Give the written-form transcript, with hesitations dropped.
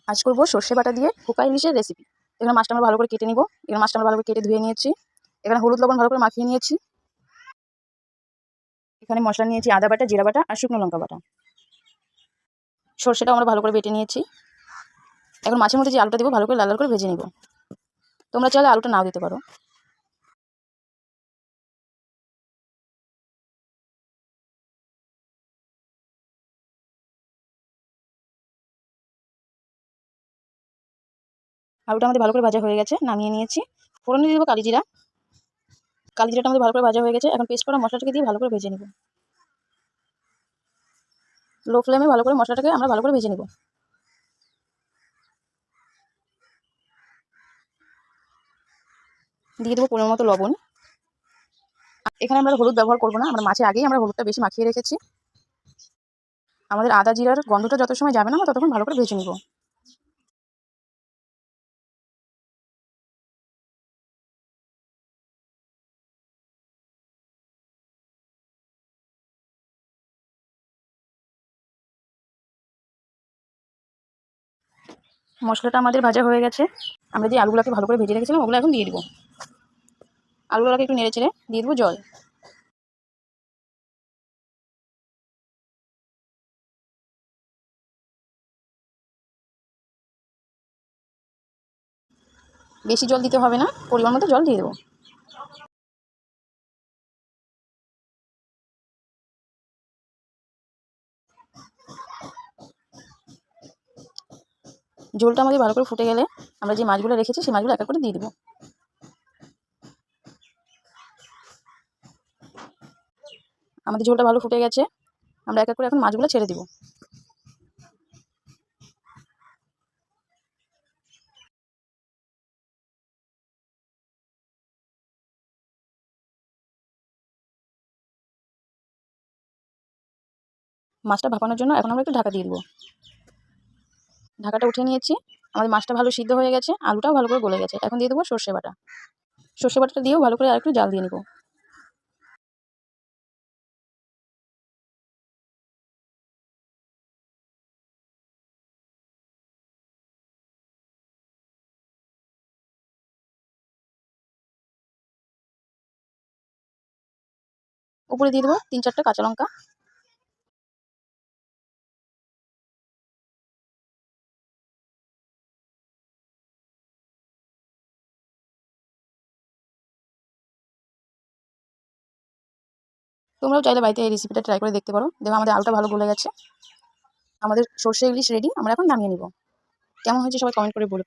আজ করব সর্ষে বাটা দিয়ে পোকা ইলিশের রেসিপি। এখানে মাছটা আমরা ভালো করে কেটে নিব। এখানে মাছটা আমরা ভালো করে কেটে ধুয়ে নিয়েছি। এখানে হলুদ লবণ ভালো করে মাখিয়ে নিয়েছি। এখানে মশলা নিয়েছি আদা বাটা, জিরা বাটা আর শুকনো লঙ্কা বাটা। সর্ষেটাও আমরা ভালো করে বেটে নিয়েছি। এখন মাছের মধ্যে যে আলুটা দেবো ভালো করে লাল লাল করে ভেজে নিব। তোমরা চাইলে আলুটা নাও দিতে পারো। আলুটা আমাদের ভালো করে ভাজা হয়ে গেছে, নামিয়ে নিয়েছি। ফোড়নে দিয়ে দেবো কালিজিরা। কালিজিরাটা আমাদের ভালো করে ভাজা হয়ে গেছে। এখন পেস্ট করা মশলাটাকে দিয়ে ভালো করে ভেজে নিব। লো ফ্লেমে ভালো করে মশলাটাকে আমরা ভালো করে ভেজে নিব। দিয়ে দেবো পরিমাণ মতো লবণ। এখানে আমরা হলুদ ব্যবহার করবো না, আমরা মাছে আগেই আমরা হলুদটা বেশি মাখিয়ে রেখেছি। আমাদের আদা জিরার গন্ধটা যত সময় যাবে না আমরা ততক্ষণ ভালো করে ভেজে নিব। মশলাটা আমাদের ভাজা হয়ে গেছে। আমরা যে আলুগুলোকে ভালো করে ভেজে রেখেছিলাম ওগুলো এখন দিয়ে দিব। আলুগুলোকে একটু নেড়ে চেড়ে দিয়ে দেবো জল। বেশি জল দিতে হবে না, পরিমাণ মতো জল দিয়ে দেবো। ঝোলটা আমাদের ভালো করে ফুটে গেলে আমরা যে মাছগুলো রেখেছি সেই মাছগুলো এক এক করে দিয়ে দেবো। আমাদের ঝোলটা ভালো ফুটে গেছে, আমরা এক এক করে এখন মাছগুলো ছেড়ে দিব। মাছটা ভাপানোর জন্য এখন আমরা একটু ঢাকা দিয়ে দেবো। ঢাকাটা উঠিয়ে নিয়েছি। আমাদের মাছটা ভালো সিদ্ধ হয়ে গেছে, আলুটাও ভালো করে গলে গেছে। এখন দিয়ে দেবো সর্ষে বাটা। সর্ষে বাটাটা দিয়েও ভালো করে আরেকটু জাল দিয়ে নেব। উপরে দিয়ে দেবো 3-4টা কাঁচা লঙ্কা। তোমরাও চাইলে বাড়িতে এই রেসিপিটা ট্রাই করে দেখতে পারো। দেখো আমাদের আলুটা ভালো গলে গেছে। আমাদের সর্ষে ইলিশ রেডি। আমরা এখন নামিয়ে নিব। কেমন হয়েছে সবাই কমেন্ট করে বলো।